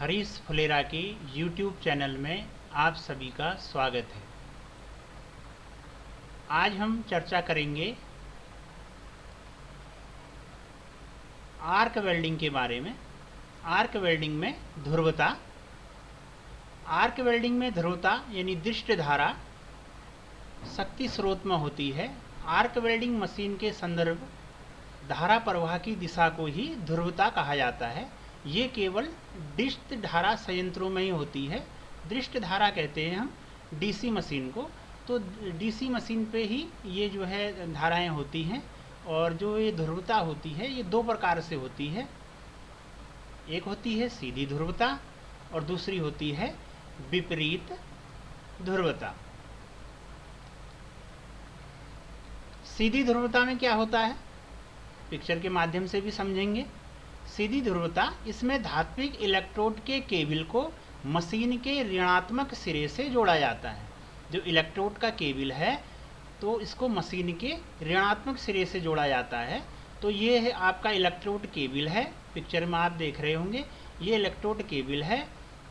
हरीश फुलेरा के YouTube channel में आप सभी का स्वागत है। आज हम चर्चा करेंगे आर्क वेल्डिंग के बारे में। आर्क वेल्डिंग में ध्रुवता। आर्क वेल्डिंग में ध्रुवता यानी दृष्ट धारा शक्ति स्रोत में होती है। आर्क वेल्डिंग मशीन के संदर्भ धारा प्रवाह की दिशा को ही ध्रुवता कहा जाता है। ये केवल दृष्ट धारा संयंत्रों में ही होती है। दृष्ट धारा कहते हैं हम डीसी मशीन को। तो डीसी मशीन पे ही ये जो है धाराएं होती हैं। और जो ये ध्रुवता होती है ये दो प्रकार से होती है। एक होती है सीधी ध्रुवता और दूसरी होती है विपरीत ध्रुवता। सीधी ध्रुवता में क्या होता है, पिक्चर के माध्यम से भी समझेंगे। सीधी ध्रुवता, इसमें धात्विक इलेक्ट्रोड के केबल को मशीन के ऋणात्मक सिरे से जोड़ा जाता है। जो इलेक्ट्रोड का केबल है तो इसको मशीन के ऋणात्मक सिरे से जोड़ा जाता है। तो ये है आपका इलेक्ट्रोड केबल है, पिक्चर में आप देख रहे होंगे। ये इलेक्ट्रोड केबल है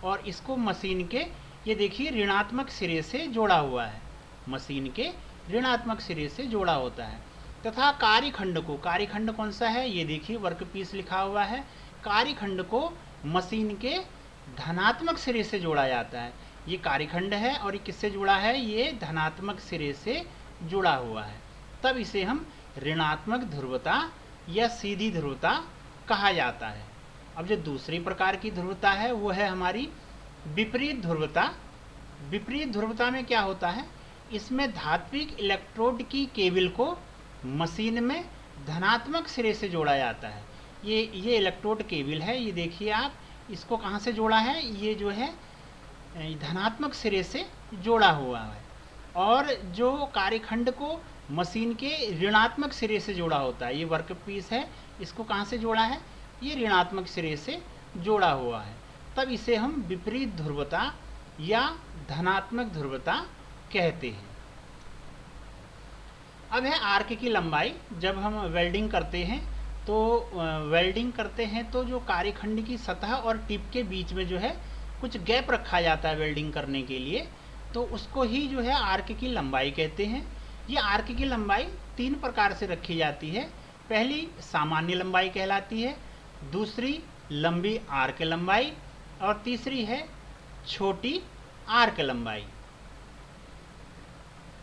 और इसको मशीन के, ये देखिए, ऋणात्मक सिरे से जोड़ा हुआ है। मशीन के ऋणात्मक सिरे से जोड़ा होता है। तथा कार्यखंड को, कार्यखंड कौन सा है, ये देखिए वर्कपीस लिखा हुआ है। कार्यखंड को मशीन के धनात्मक सिरे से जोड़ा जाता है। ये कार्यखंड है और ये किससे जुड़ा है, ये धनात्मक सिरे से जुड़ा हुआ है। तब इसे हम ऋणात्मक ध्रुवता या सीधी ध्रुवता कहा जाता है। अब जो दूसरी प्रकार की ध्रुवता है वो है हमारी विपरीत ध्रुवता। विपरीत ध्रुवता में क्या होता है, इसमें धात्विक इलेक्ट्रोड की केबल को मशीन में धनात्मक सिरे से जोड़ा जाता है। ये इलेक्ट्रोड केबल है, ये देखिए आप, इसको कहाँ से जोड़ा है, ये जो है धनात्मक सिरे से जोड़ा हुआ है। और जो कार्यखंड को मशीन के ऋणात्मक सिरे से जोड़ा होता है, ये वर्कपीस है, इसको कहाँ से जोड़ा है, ये ऋणात्मक सिरे से जोड़ा हुआ है। तब इसे हम विपरीत ध्रुवता या धनात्मक ध्रुवता कहते हैं। अब है आर्क की लंबाई। जब हम वेल्डिंग करते हैं तो जो कार्यखंड की सतह और टिप के बीच में जो है कुछ गैप रखा जाता है वेल्डिंग करने के लिए, तो उसको ही जो है आर्क की लंबाई कहते हैं। ये आर्क की लंबाई तीन प्रकार से रखी जाती है। पहली सामान्य लंबाई कहलाती है, दूसरी लंबी आर्क लंबाई और तीसरी है छोटी आर्क लंबाई।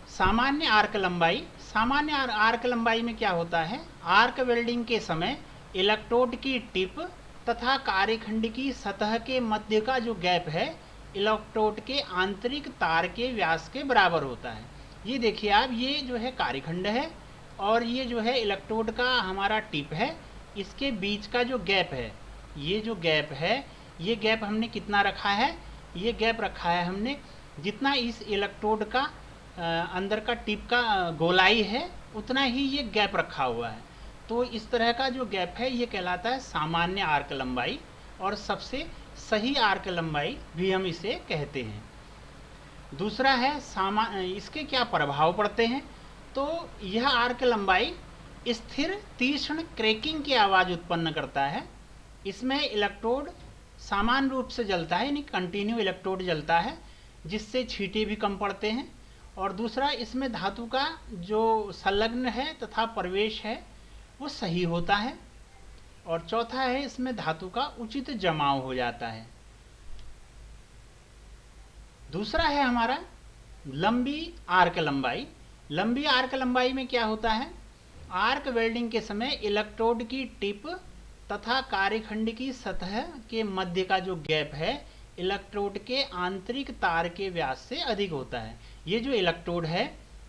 सामान्य आर्क लंबाई, सामान्य आर्क लंबाई में क्या होता है, आर्क वेल्डिंग के समय इलेक्ट्रोड की टिप तथा कार्यखंड की सतह के मध्य का जो गैप है इलेक्ट्रोड के आंतरिक तार के व्यास के बराबर होता है। ये देखिए आप, ये जो है कार्यखंड है और ये जो है इलेक्ट्रोड का हमारा टिप है। इसके बीच का जो गैप है, ये जो गैप है, ये गैप हमने कितना रखा है, ये गैप रखा है हमने जितना इस इलेक्ट्रोड का अंदर का टिप का गोलाई है उतना ही ये गैप रखा हुआ है। तो इस तरह का जो गैप है ये कहलाता है सामान्य आर्क लंबाई, और सबसे सही आर्क लंबाई भी हम इसे कहते हैं। दूसरा है इसके क्या प्रभाव पड़ते हैं, तो यह आर्क लंबाई स्थिर तीक्ष्ण क्रैकिंग की आवाज़ उत्पन्न करता है। इसमें इलेक्ट्रोड समान रूप से जलता है, यानी कंटिन्यू इलेक्ट्रोड जलता है, जिससे छींटे भी कम पड़ते हैं। और दूसरा, इसमें धातु का जो संलग्न है तथा प्रवेश है वो सही होता है। और चौथा है, इसमें धातु का उचित जमाव हो जाता है। दूसरा है हमारा लंबी आर्क लंबाई। लंबी आर्क लंबाई में क्या होता है, आर्क वेल्डिंग के समय इलेक्ट्रोड की टिप तथा कार्यखंड की सतह के मध्य का जो गैप है इलेक्ट्रोड के आंतरिक तार के व्यास से अधिक होता है। ये जो इलेक्ट्रोड है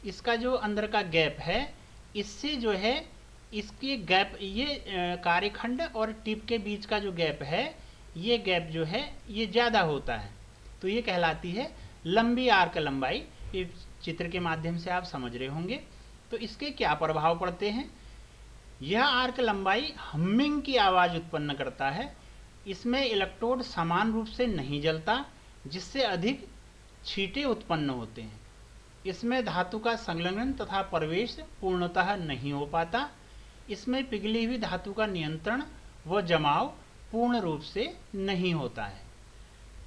इसका जो अंदर का गैप है, इससे जो है इसके गैप, ये कार्यखंड और टिप के बीच का जो गैप है, ये गैप जो है ये ज़्यादा होता है। तो ये कहलाती है लंबी आर्क लंबाई। ये चित्र के माध्यम से आप समझ रहे होंगे। तो इसके क्या प्रभाव पड़ते हैं, यह आर्क लंबाई हमिंग की आवाज़ उत्पन्न करता है। इसमें इलेक्ट्रोड समान रूप से नहीं जलता, जिससे अधिक छींटे उत्पन्न होते हैं। इसमें धातु का संलग्न तथा प्रवेश पूर्णतः नहीं हो पाता। इसमें पिघली हुई धातु का नियंत्रण व जमाव पूर्ण रूप से नहीं होता है।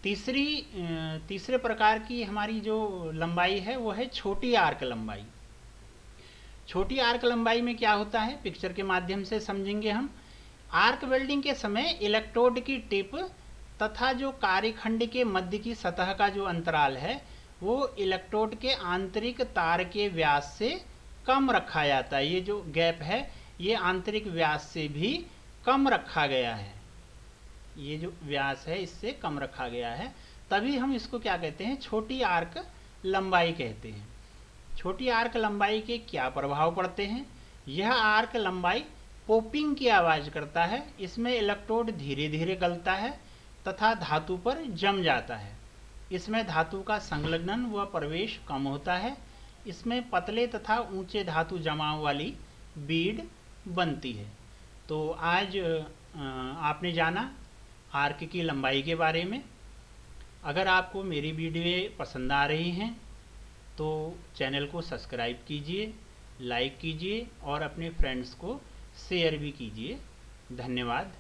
तीसरे प्रकार की हमारी जो लंबाई है वो है छोटी आर्क लंबाई। छोटी आर्क लंबाई में क्या होता है, पिक्चर के माध्यम से समझेंगे हम। आर्क वेल्डिंग के समय इलेक्ट्रोड की टिप तथा जो कार्यखंड के मध्य की सतह का जो अंतराल है वो इलेक्ट्रोड के आंतरिक तार के व्यास से कम रखा जाता है। ये जो गैप है ये आंतरिक व्यास से भी कम रखा गया है, ये जो व्यास है इससे कम रखा गया है, तभी हम इसको क्या कहते हैं, छोटी आर्क लंबाई कहते हैं। छोटी आर्क लंबाई के क्या प्रभाव पड़ते हैं? यह आर्क लंबाई पॉपिंग की आवाज़ करता है। इसमें इलेक्ट्रोड धीरे धीरे गलता है तथा धातु पर जम जाता है। इसमें धातु का संलग्नन व प्रवेश कम होता है। इसमें पतले तथा ऊंचे धातु जमाव वाली बीड बनती है। तो आज आपने जाना आर्क की लंबाई के बारे में। अगर आपको मेरी वीडियो पसंद आ रही हैं तो चैनल को सब्सक्राइब कीजिए, लाइक कीजिए और अपने फ्रेंड्स को शेयर भी कीजिए। धन्यवाद।